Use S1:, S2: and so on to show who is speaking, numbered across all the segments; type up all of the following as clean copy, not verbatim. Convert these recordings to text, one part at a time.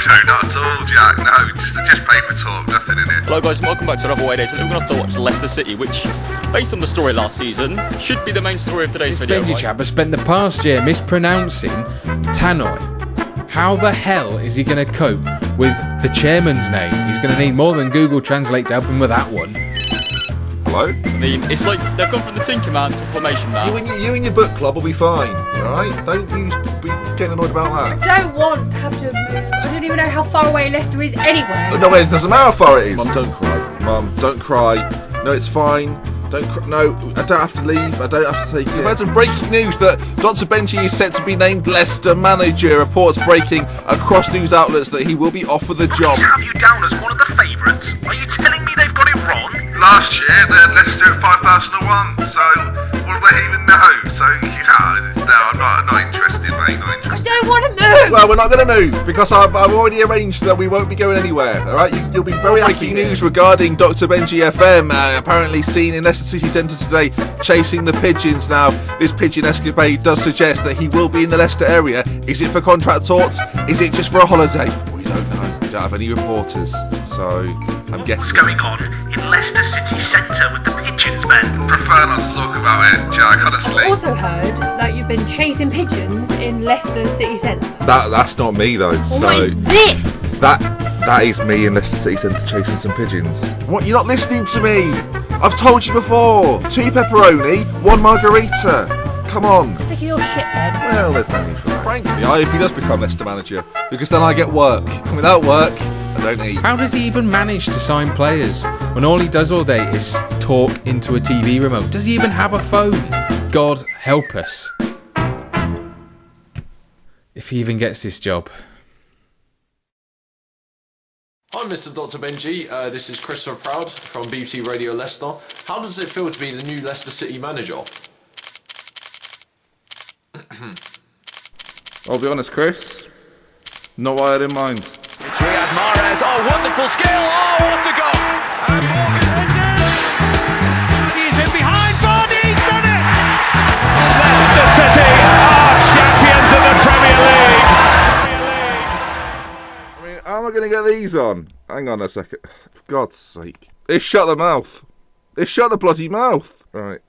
S1: not at all, Jack. No, just paper talk, nothing in it.
S2: Hello guys, and welcome back to another Away Day. Today we're going to have to watch Leicester City, which, based on the story last season, should be the main story of today's video.
S3: Benji Chapter spent the past year mispronouncing Tannoy. How the hell is he going to cope with the chairman's name? He's going to need more than Google Translate to help him with that one.
S1: Hello?
S2: I mean, it's like they've gone from the Tinker Man to Formation Man.
S1: You and your book club will be fine, alright? Don't you be getting annoyed about that.
S4: I don't want to have to move. I don't even know how far away Leicester is anyway.
S1: No, it doesn't matter how far it is. Mum, don't cry. Mum, don't cry. No, it's fine. Don't cry. No, I don't have to leave. I don't have to take it. We've had some breaking news that Dr. Benji is set to be named Leicester manager. Reports breaking across news outlets that he will be offered the job.
S5: Have you down as one of the favourites? Are you telling me they've got it wrong?
S1: Last year, they had Leicester at 5,001, so what do they even know? So, yeah, no, I'm not interested, mate, not interested.
S4: I don't want to move.
S1: Well, we're not going to move, because I've already arranged that we won't be going anywhere, alright? You'll be very breaking news regarding Dr. Benji FM, apparently seen in Leicester City Centre today, chasing the pigeons. Now, this pigeon escapade does suggest that he will be in the Leicester area. Is it for contract talks? Is it just for a holiday? We don't know. We don't have any reporters, so I'm guessing.
S5: What's going on in Leicester City Centre with the pigeons, Ben?
S1: Prefer not to talk about it, Jack, honestly.
S4: I also heard that you've been chasing pigeons in Leicester City Centre.
S1: That's not me, though.
S4: Well, what is this?
S1: That is me in Leicester City Centre chasing some pigeons. What? You're not listening to me? I've told you before. 2 pepperoni, 1 margarita. Come on.
S4: Stick your shit then.
S1: Well, there's no need for that. Frankly, I hope he does become Leicester manager, because then I get work. And without work, I don't eat.
S3: How does he even manage to sign players when all he does all day is talk into a TV remote? Does he even have a phone? God help us. If he even gets this job.
S6: Hi Mr. Dr. Benji, this is Christopher Proud from BBC Radio Leicester. How does it feel to be the new Leicester City manager?
S1: I'll be honest, Chris. Not what I had in mind.
S7: It's Riyad Mahrez. Oh, wonderful skill. Oh, what a goal. And Morgan hits it. He's in behind. Vardy's done it. Leicester City are champions of the Premier League.
S1: I mean, how am I going to get these on? Hang on a second. For God's sake. It's shut the mouth. It's shut the bloody mouth. Right.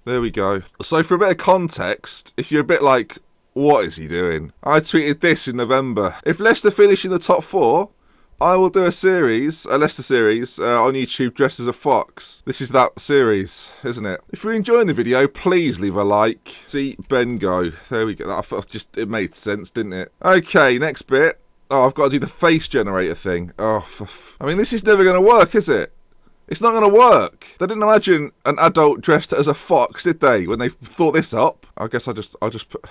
S1: There we go. So for a bit of context, if you're a bit like, what is he doing? I tweeted this in November. If Leicester finish in the top 4, I will do a Leicester series, on YouTube dressed as a fox. This is that series, isn't it? If you're enjoying the video, please leave a like. See Ben go. There we go. It made sense, didn't it? Okay, next bit. Oh, I've got to do the face generator thing. Oh, I mean, this is never going to work, is it? It's not going to work. They didn't imagine an adult dressed as a fox, did they, when they thought this up? I guess I'll just put...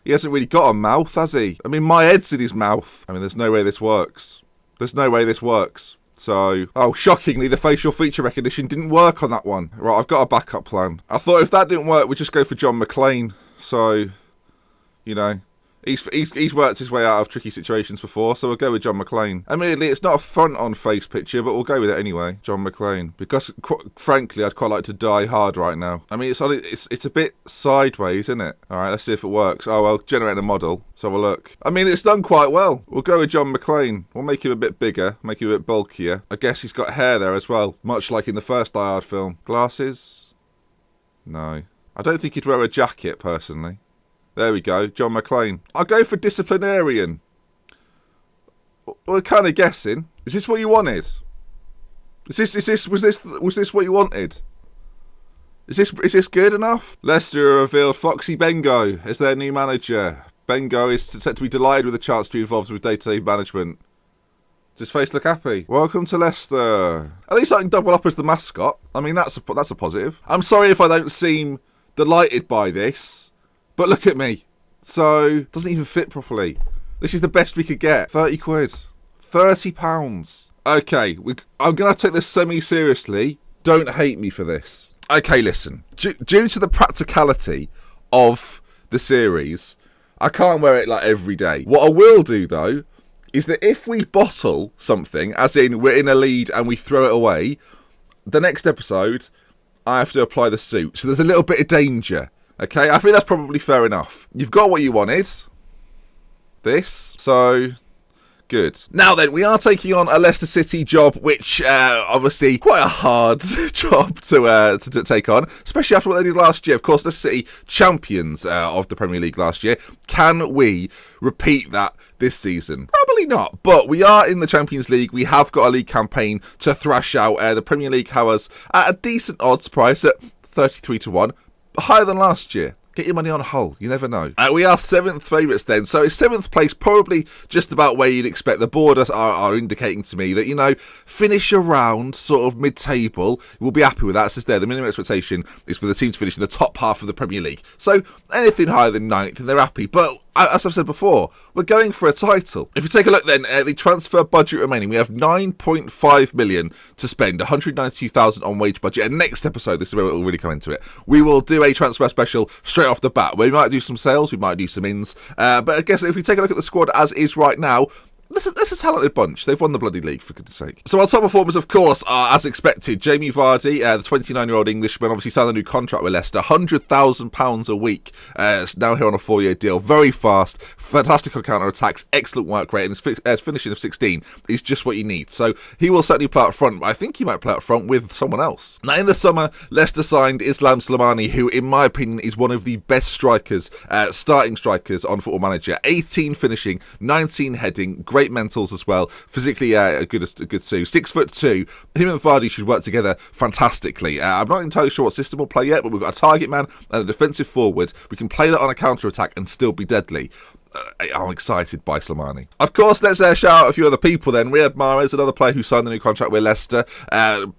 S1: He hasn't really got a mouth, has he? I mean, my head's in his mouth. I mean, there's no way this works. There's no way this works. So, shockingly, the facial feature recognition didn't work on that one. Right, I've got a backup plan. I thought if that didn't work, we'd just go for John McClane. So, you know... He's worked his way out of tricky situations before, so we'll go with John McClane. Admittedly, it's not a front-on-face picture, but we'll go with it anyway. John McClane. Because, frankly, I'd quite like to die hard right now. I mean, it's a bit sideways, isn't it? Alright, let's see if it works. Oh, well, generate a model. So we'll look. I mean, it's done quite well. We'll go with John McClane. We'll make him a bit bigger, make him a bit bulkier. I guess he's got hair there as well, much like in the first Die Hard film. Glasses? No. I don't think he'd wear a jacket, personally. There we go, John McClane. I'll go for disciplinarian. We're kind of guessing. Is this what you wanted? Was this what you wanted? Is this good enough? Leicester revealed Foxy Bengo as their new manager. Bengo is set to be delighted with the chance to be involved with day-to-day management. Does his face look happy? Welcome to Leicester. At least I can double up as the mascot. I mean, that's a positive. I'm sorry if I don't seem delighted by this. But look at me. So, it doesn't even fit properly. This is the best we could get. 30 quid. £30. Okay, I'm going to take this semi-seriously. Don't hate me for this. Okay, listen. Due to the practicality of the series, I can't wear it like every day. What I will do, though, is that if we bottle something, as in we're in a lead and we throw it away, the next episode, I have to apply the suit. So there's a little bit of danger. Okay, I think that's probably fair enough. You've got what you wanted. This. So, Good. Now then, we are taking on a Leicester City job, which obviously quite a hard job to take on, especially after what they did last year. Of course, Leicester City champions of the Premier League last year. Can we repeat that this season? Probably not, but we are in the Champions League. We have got a league campaign to thrash out. The Premier League has us at a decent odds price at 33-1, higher than last year. Get your money on Hull. You never know. We are 7th favourites then. So it's 7th place, probably just about where you'd expect. The borders are indicating to me that, you know, finish around sort of mid-table. We'll be happy with that. It's just there. The minimum expectation is for the team to finish in the top half of the Premier League. So anything higher than 9th, and they're happy. But as I've said before, we're going for a title. If you take a look then at the transfer budget remaining, we have 9.5 million to spend, 192,000 on wage budget. And next episode, this is where we'll really come into it, we will do a transfer special straight off the bat. We might do some sales, we might do some ins. But I guess if we take a look at the squad as is right now, this is a talented bunch. They've won the bloody league, for goodness sake. So our top performers, of course, are, as expected, Jamie Vardy, the 29-year-old Englishman, obviously signed a new contract with Leicester, £100,000 a week. Now here on a 4-year deal. Very fast, fantastic on counter-attacks, excellent work rate, and his finishing of 16 is just what you need. So he will certainly play up front, but I think he might play up front with someone else. Now, in the summer, Leicester signed Islam Slimani, who, in my opinion, is one of the best strikers, starting strikers on Football Manager. 18 finishing, 19 heading, great mentals as well. Physically, a good too. 6'2". Him and Vardy should work together fantastically. I'm not entirely sure what system we'll play yet, but we've got a target man and a defensive forward. We can play that on a counter attack and still be deadly. I'm excited by Slimani. Of course, let's shout out a few other people then. Riyad Mahrez, another player who signed the new contract with Leicester.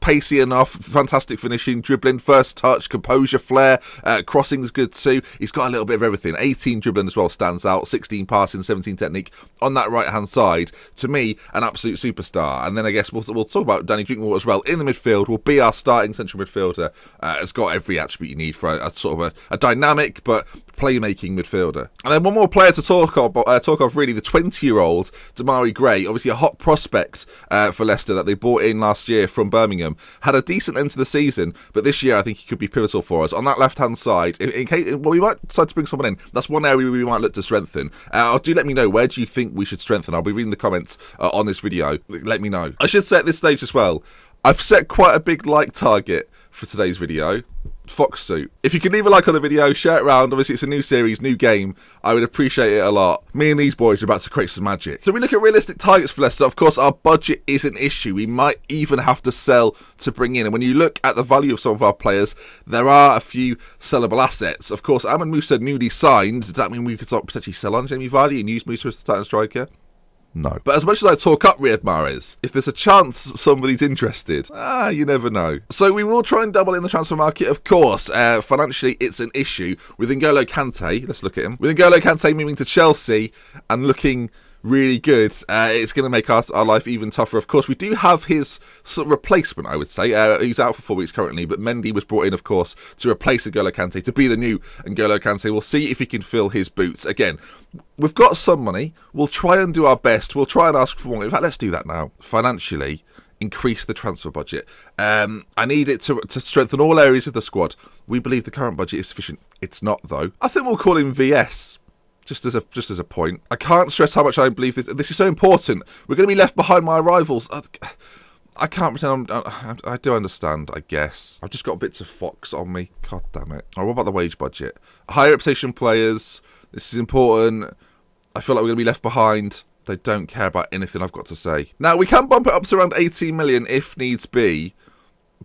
S1: Pacey enough, fantastic finishing, dribbling, first touch, composure, flair, crossing's good too. He's got a little bit of everything. 18 dribbling as well stands out, 16 passing, 17 technique on that right-hand side. To me, an absolute superstar. And then I guess we'll talk about Danny Drinkwater as well. In the midfield, will be our starting central midfielder. Has got every attribute you need for a sort of a dynamic but playmaking midfielder. And then one more player to talk of really, the 20-year-old Damari Gray, obviously a hot prospect for Leicester that they bought in last year from Birmingham. Had a decent end to the season, but this year I think he could be pivotal for us. On that left-hand side, in case, we might decide to bring someone in. That's one area we might look to strengthen. Do let me know, where do you think we should strengthen? I'll be reading the comments on this video. Let me know. I should say at this stage as well, I've set quite a big like target for today's video. Fox Suit. If you could leave a like on the video, share it around. Obviously, it's a new series, new game. I would appreciate it a lot. Me and these boys are about to create some magic. So we look at realistic targets for Leicester. Of course, our budget is an issue. We might even have to sell to bring in. And when you look at the value of some of our players, there are a few sellable assets. Of course, Ahmed Musa newly signed. Does that mean we could potentially sell on Jamie Vardy and use Musa as the starting striker? No. But as much as I talk up Riyad Mahrez, if there's a chance somebody's interested, you never know. So we will try and double in the transfer market, of course. Financially, it's an issue. With N'Golo Kante, let's look at him. With N'Golo Kante moving to Chelsea and looking really good, it's going to make our life even tougher. Of course, we do have his sort of replacement, I would say. He's out for 4 weeks currently, but Mendy was brought in, of course, to replace N'Golo Kante, to be the new N'Golo Kante. We'll see if he can fill his boots. Again, we've got some money. We'll try and do our best. We'll try and ask for more. In fact, let's do that now. Financially, increase the transfer budget. I need it to strengthen all areas of the squad. We believe the current budget is sufficient. It's not, though. I think we'll call him VS. Just as a point. I can't stress how much I believe this. This is so important. We're going to be left behind my rivals. I can't pretend I do understand, I guess. I've just got bits of Fox on me. God damn it. What about the wage budget? High reputation players. This is important. I feel like we're going to be left behind. They don't care about anything I've got to say. Now, we can bump it up to around 18 million if needs be.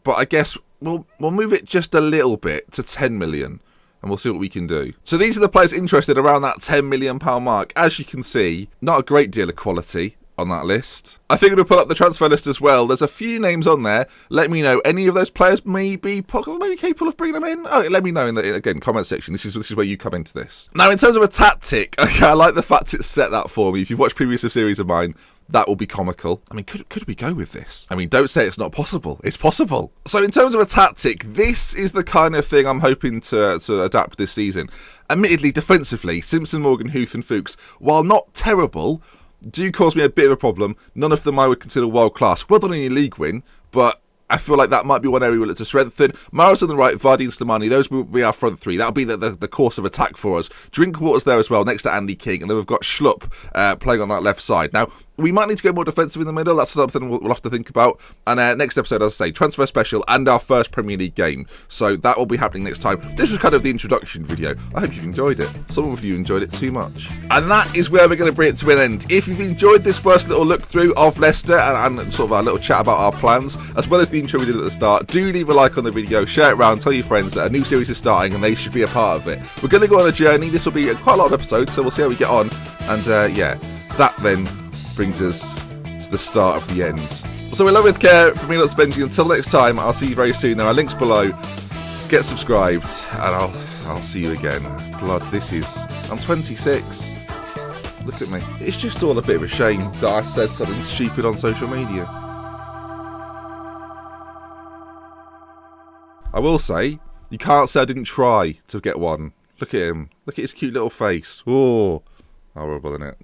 S1: But I guess we'll move it just a little bit to 10 million. And we'll see what we can do. So these are the players interested around that £10 million mark. As you can see, not a great deal of quality on that list. I figured we'll pull up the transfer list as well. There's a few names on there. Let me know. Any of those players may be capable of bringing them in? Oh, let me know in the, again, comment section. This is where you come into this. Now, in terms of a tactic, I like the fact it's set that for me. If you've watched previous series of mine, that will be comical. I mean, could we go with this? I mean, don't say it's not possible. It's possible. So in terms of a tactic, this is the kind of thing I'm hoping to adapt this season. Admittedly, defensively, Simpson, Morgan, Huth and Fuchs, while not terrible, do cause me a bit of a problem. None of them I would consider world class. Well done in your league win, but I feel like that might be one area we'll look to strengthen. Mara's on the right, Vardy and Slimani, those will be our front three. That'll be the course of attack for us. Drinkwater's there as well, next to Andy King, and then we've got Schlupp playing on that left side. Now, we might need to go more defensive in the middle. That's something we'll have to think about. And next episode, as I say, transfer special and our first Premier League game. So that will be happening next time. This was kind of the introduction video. I hope you've enjoyed it. Some of you enjoyed it too much. And that is where we're going to bring it to an end. If you've enjoyed this first little look through of Leicester and sort of our little chat about our plans, as well as the intro we did at the start, do leave a like on the video, share it around, tell your friends that a new series is starting and they should be a part of it. We're going to go on a journey. This will be quite a lot of episodes, so we'll see how we get on. And yeah, that then brings us the start of the end. So we love with care from me, lots Benji. Until next time, I'll see you very soon. There are links below. Get subscribed, and I'll see you again. Blood, I'm 26. Look at me. It's just all a bit of a shame that I said something stupid on social media. I will say, you can't say I didn't try to get one. Look at him. Look at his cute little face. Oh, horrible, isn't it?